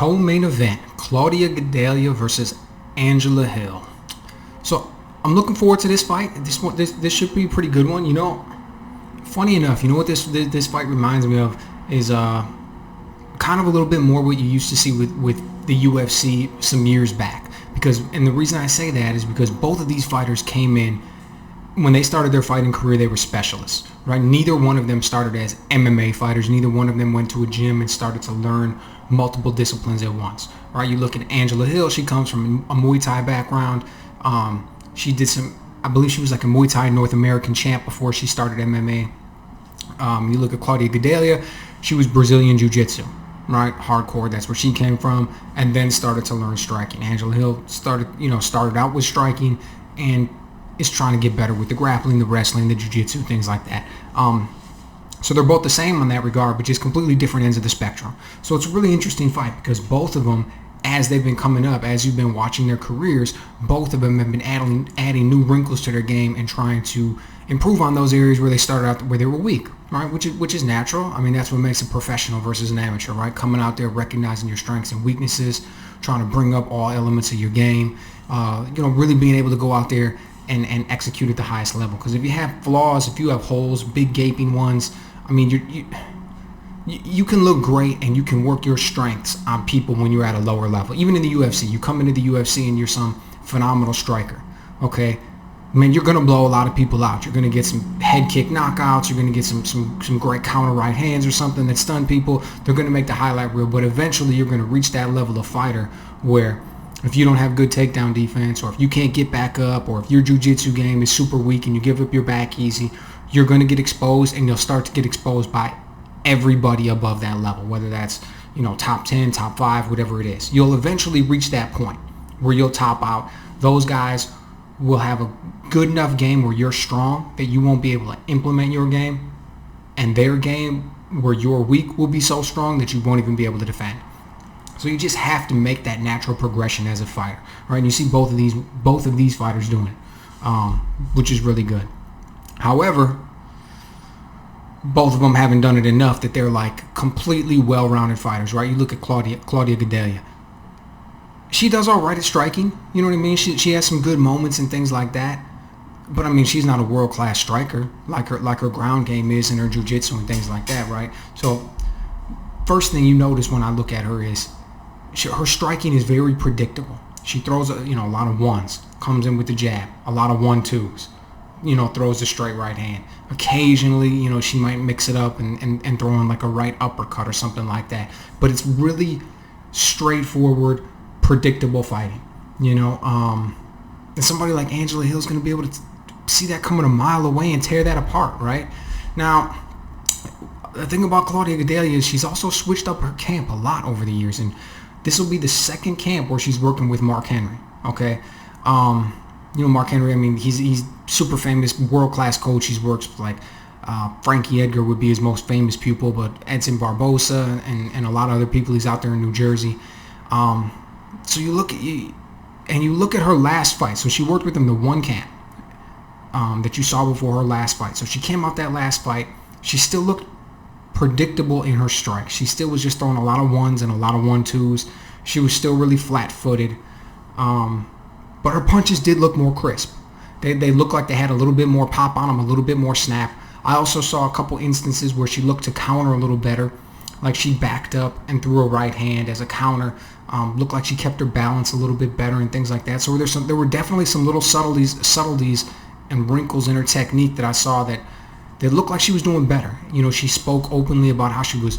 co-main event, Claudia Gadelha versus Angela Hill. So I'm looking forward to this fight. This should be a pretty good one. You know, funny enough, you know what this fight reminds me of is kind of a little bit more what you used to see with the UFC some years back. And the reason I say that is because both of these fighters came in, when they started their fighting career, they were specialists, right? Neither one of them started as MMA fighters. Neither one of them went to a gym and started to learn multiple disciplines at once, right? You look at Angela Hill, she comes from a Muay Thai background. She did I believe she was like a Muay Thai North American champ before she started MMA. You look at Claudia Gadelha, she was Brazilian Jiu-Jitsu, right? Hardcore, that's where she came from, and then started to learn striking. Angela Hill started out with striking and is trying to get better with the grappling, the wrestling, the jiu-jitsu, things like that. So they're both the same on that regard, but just completely different ends of the spectrum. So it's a really interesting fight because both of them, as they've been coming up, as you've been watching their careers, both of them have been adding new wrinkles to their game and trying to improve on those areas where they started out where they were weak, right? Which is natural. I mean, that's what makes a professional versus an amateur, right? Coming out there, recognizing your strengths and weaknesses, trying to bring up all elements of your game, really being able to go out there and execute at the highest level. Because if you have flaws, if you have holes, big gaping ones, I mean, you can look great and you can work your strengths on people when you're at a lower level. Even in the UFC, you come into the UFC and you're some phenomenal striker, okay? I mean, you're going to blow a lot of people out. You're going to get some head kick knockouts. You're going to get some great counter right hands or something that stun people. They're going to make the highlight reel, but eventually you're going to reach that level of fighter where if you don't have good takedown defense, or if you can't get back up, or if your jiu-jitsu game is super weak and you give up your back easy, you're going to get exposed, and you'll start to get exposed by everybody above that level, whether that's, top 10, top 5, whatever it is. You'll eventually reach that point where you'll top out. Those guys will have a good enough game where you're strong that you won't be able to implement your game, and their game where you're weak will be so strong that you won't even be able to defend. So you just have to make that natural progression as a fighter, right? And you see both of these fighters doing it, which is really good. However, both of them haven't done it enough that they're like completely well-rounded fighters, right? You look at Claudia Gadelha. She does all right at striking, you know what I mean? She has some good moments and things like that. But I mean, she's not a world-class striker like her ground game is in her jiu-jitsu and things like that, right? So first thing you notice when I look at her is her striking is very predictable. She throws a lot of ones, comes in with the jab, a lot of 1-2s, throws the straight right hand. Occasionally, she might mix it up and throw in like a right uppercut or something like that. But it's really straightforward, predictable fighting, and somebody like Angela Hill is going to be able to see that coming a mile away and tear that apart, right? Now, the thing about Claudia Gadelha is she's also switched up her camp a lot over the years, and this will be the second camp where she's working with Mark Henry, okay? Mark Henry, I mean, he's super famous, world-class coach. He's worked with, like, Frankie Edgar would be his most famous pupil, but Edson Barbosa and a lot of other people. He's out there in New Jersey. So you look at her last fight. So she worked with him the one camp that you saw before her last fight. So she came out that last fight. She still looked predictable in her strike. She still was just throwing a lot of 1s and a lot of 1-2s. She was still really flat-footed. But her punches did look more crisp. They looked like they had a little bit more pop on them, a little bit more snap. I also saw a couple instances where she looked to counter a little better. Like she backed up and threw a right hand as a counter. Looked like she kept her balance a little bit better and things like that. So there were definitely some little subtleties and wrinkles in her technique that I saw that looked like she was doing better. She spoke openly about how she was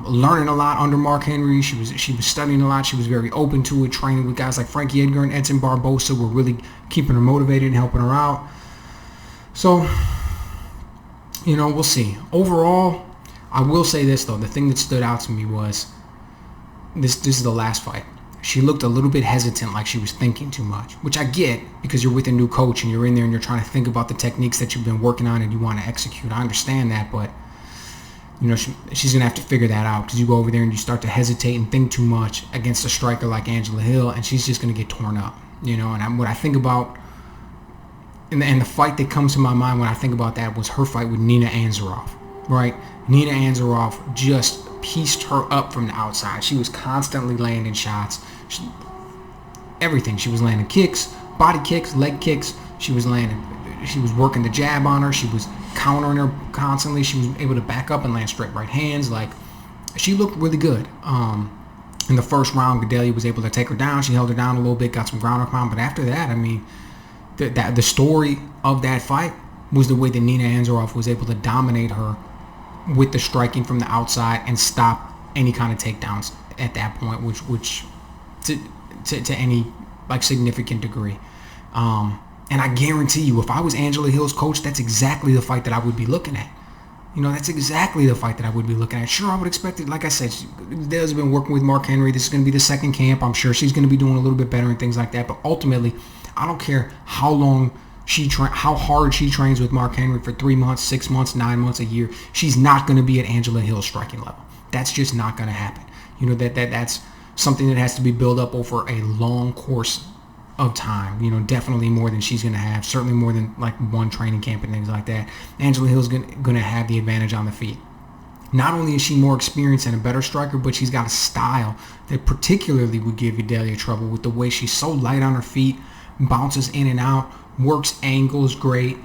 learning a lot under Mark Henry. She was studying a lot. She was very open to it. Training with guys like Frankie Edgar and Edson Barbosa were really keeping her motivated and helping her out. So, we'll see. Overall, I will say this though. The thing that stood out to me was this is the last fight. She looked a little bit hesitant, like she was thinking too much, which I get because you're with a new coach and you're in there and you're trying to think about the techniques that you've been working on and you want to execute. I understand that, but she's going to have to figure that out because you go over there and you start to hesitate and think too much against a striker like Angela Hill, and she's just going to get torn up, and what I think about, and the fight that comes to my mind when I think about that was her fight with Nina Ansaroff, right? Nina Ansaroff just pieced her up from the outside. She was constantly landing shots. Everything. She was landing kicks, body kicks, leg kicks. She was working the jab on her. She was countering her constantly. She was able to back up and land straight right hands. Like, she looked really good. In the first round, Gadelha was able to take her down. She held her down a little bit, got some ground and pound. But after that, I mean, the story of that fight was the way that Nina Ansaroff was able to dominate her with the striking from the outside and stop any kind of takedowns at that point, which to any like significant degree. And I guarantee you, if I was Angela Hill's coach, that's exactly the fight that I would be looking at. You know, that's exactly the fight that I would be looking at. Sure, I would expect it. Like I said, Gadelha's been working with Mark Henry. This is going to be the second camp. I'm sure she's going to be doing a little bit better and things like that. But ultimately, I don't care how hard she trains with Mark Henry for 3 months, 6 months, 9 months, a year. She's not going to be at Angela Hill's striking level. That's just not going to happen. You know, that's something that has to be built up over a long course of time. You know, definitely more than she's going to have. Certainly more than like one training camp and things like that. Angela Hill's going to have the advantage on the feet. Not only is she more experienced and a better striker, but she's got a style that particularly would give Gadelha trouble with the way she's so light on her feet, bounces in and out, works angles great.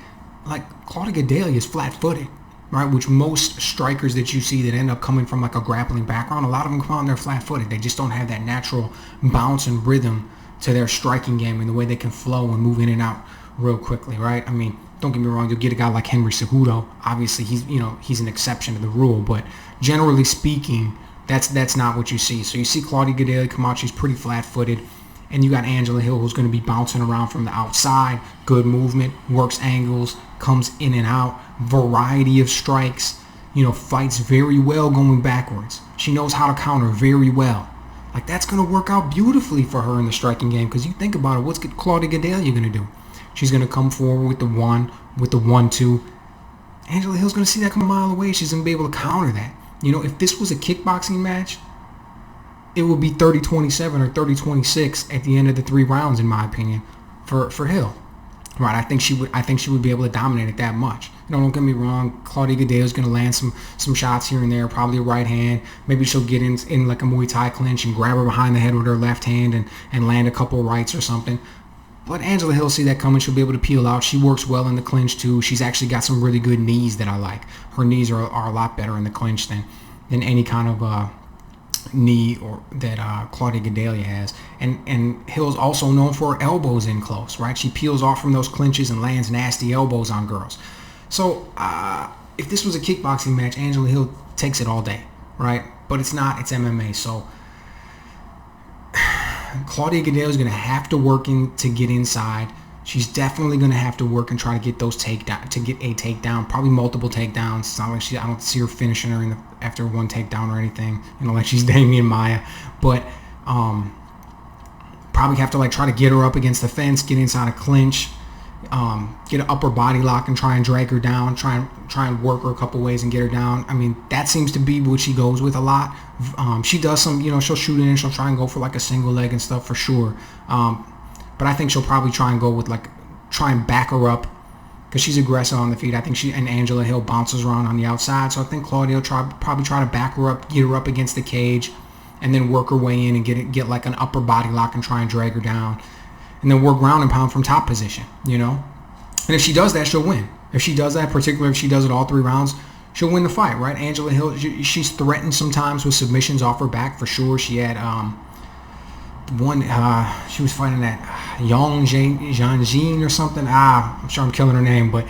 Like, Claudia Gadelha is flat-footed, right? Which most strikers that you see that end up coming from like a grappling background, a lot of them come out and they're flat-footed. They just don't have that natural bounce and rhythm to their striking game and the way they can flow and move in and out real quickly, right? I mean, don't get me wrong, you'll get a guy like Henry Cejudo. Obviously, he's an exception to the rule, but generally speaking, that's not what you see. So you see Claudia Gadelha come out, she's pretty flat-footed, and you got Angela Hill, who's going to be bouncing around from the outside, good movement, works angles, comes in and out, variety of strikes, fights very well going backwards. She knows how to counter very well. Like, that's going to work out beautifully for her in the striking game, because you think about it, what's Claudia Gadelha going to do? She's going to come forward with the 1-2. Angela Hill's going to see that come a mile away. She's going to be able to counter that. If this was a kickboxing match, it would be 30-27 or 30-26 at the end of the 3 rounds, in my opinion, for Hill. Right? I think she would be able to dominate it that much. Don't get me wrong. Claudia Gadelha is going to land some shots here and there, probably a right hand. Maybe she'll get in like a Muay Thai clinch and grab her behind the head with her left hand and land a couple of rights or something. But Angela Hill see that coming. She'll be able to peel out. She works well in the clinch too. She's actually got some really good knees that I like. Her knees are a lot better in the clinch than any kind of knee or that Claudia Gadelha has. And Hill's also known for her elbows in close, right? She peels off from those clinches and lands nasty elbows on girls. So if this was a kickboxing match, Angela Hill takes it all day, right? But it's not. It's MMA. So Claudia Gadelha is going to have to work to get inside. She's definitely going to have to work and try to get those takedown, probably multiple takedowns. It's not like I don't see her finishing her after one takedown or anything, like she's Damian Maia. But probably have to try to get her up against the fence, get inside a clinch, get an upper body lock and try and drag her down, try and work her a couple ways and get her down. I mean, that seems to be what she goes with a lot. She does some, she'll shoot in and she'll try and go for like a single leg and stuff for sure. But I think she'll probably try and go with try and back her up because she's aggressive on the feet. I think and Angela Hill bounces around on the outside. So I think Claudia will probably try to back her up, get her up against the cage, and then work her way in and get like an upper body lock and try and drag her down. And then work ground and pound from top position, And if she does that, she'll win. If she does that, particularly if she does it all 3 rounds, she'll win the fight, right? Angela Hill, she's threatened sometimes with submissions off her back for sure. She had she was fighting that Yang Jianjin or something. I'm sure I'm killing her name, but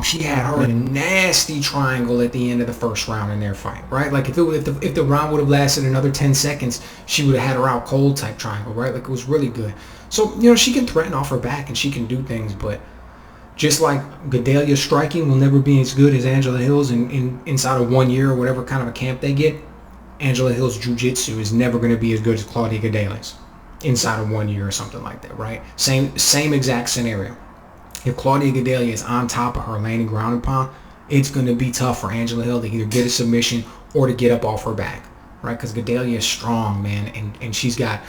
she had her in a nasty triangle at the end of the first round in their fight, right? Like if the round would have lasted another 10 seconds, she would have had her out cold type triangle, right? Like it was really good. So, she can threaten off her back and she can do things, but just like Gadelha's striking will never be as good as Angela Hill's inside of 1 year or whatever kind of a camp they get, Angela Hill's jiu-jitsu is never going to be as good as Claudia Gadelha's inside of 1 year or something like that, right? Same exact scenario. If Claudia Gadelha is on top of her landing ground and pound, it's going to be tough for Angela Hill to either get a submission or to get up off her back, right? Because Gadelha is strong, man, and she's got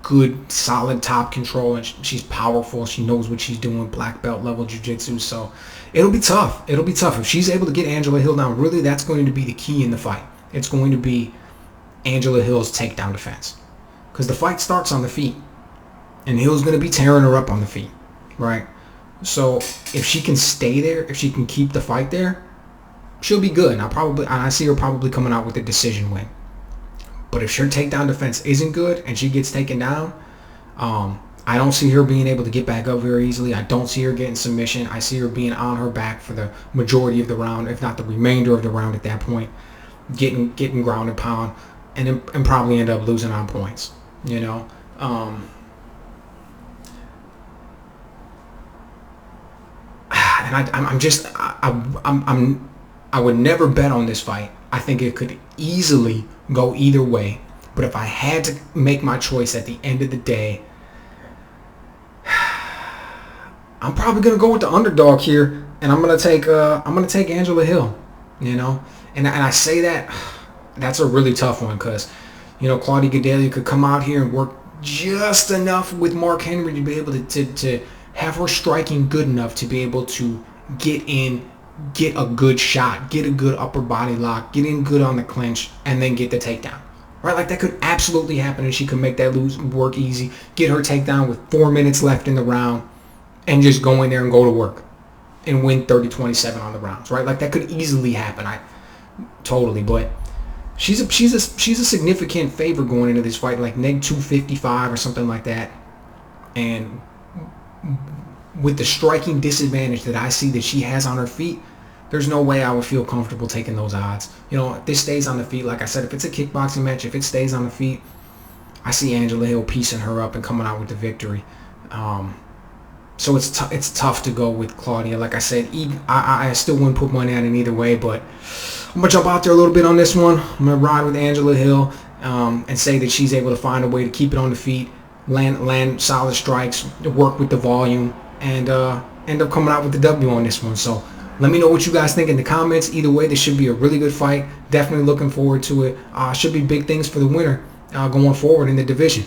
good, solid top control, and she's powerful. She knows what she's doing, black belt level jiu-jitsu. So it'll be tough. If she's able to get Angela Hill down, really that's going to be the key in the fight. It's going to be Angela Hill's takedown defense, because the fight starts on the feet, and Hill's going to be tearing her up on the feet, right? So if she can stay there, if she can keep the fight there, she'll be good. And I see her probably coming out with a decision win. But if her takedown defense isn't good and she gets taken down, I don't see her being able to get back up very easily. I don't see her getting submission. I see her being on her back for the majority of the round, if not the remainder of the round at that point, getting ground and pound, and probably end up losing on points. You know. And I would never bet on this fight. I think it could easily go either way. But if I had to make my choice at the end of the day, I'm probably gonna go with the underdog here, and I'm gonna take Angela Hill. You know, and I say that's a really tough one, because you know, Claudia Gadelha could come out here and work just enough with Mark Henry to be able to have her striking good enough to be able to get a good shot, get a good upper body lock, get in good on the clinch, and then get the takedown. Right? Like, that could absolutely happen, and she could make that work easy, get her takedown with 4 minutes left in the round, and just go in there and go to work and win 30-27 on the rounds. Right? Like, that could easily happen. Totally, but she's a significant favor going into this fight, like neg 255 or something like that. And with the striking disadvantage that I see that she has on her feet, there's no way I would feel comfortable taking those odds. You know, if this stays on the feet, like I said, if it's a kickboxing match, if it stays on the feet, I see Angela Hill piecing her up and coming out with the victory. So it's tough to go with Claudia. Like I said, I still wouldn't put money on it either way, but I'm going to jump out there a little bit on this one. I'm going to ride with Angela Hill and say that she's able to find a way to keep it on the feet, land solid strikes, work with the volume, and end up coming out with the W on this one. So let me know what you guys think in the comments. Either way, this should be a really good fight. Definitely looking forward to it. Should be big things for the winner going forward in the division.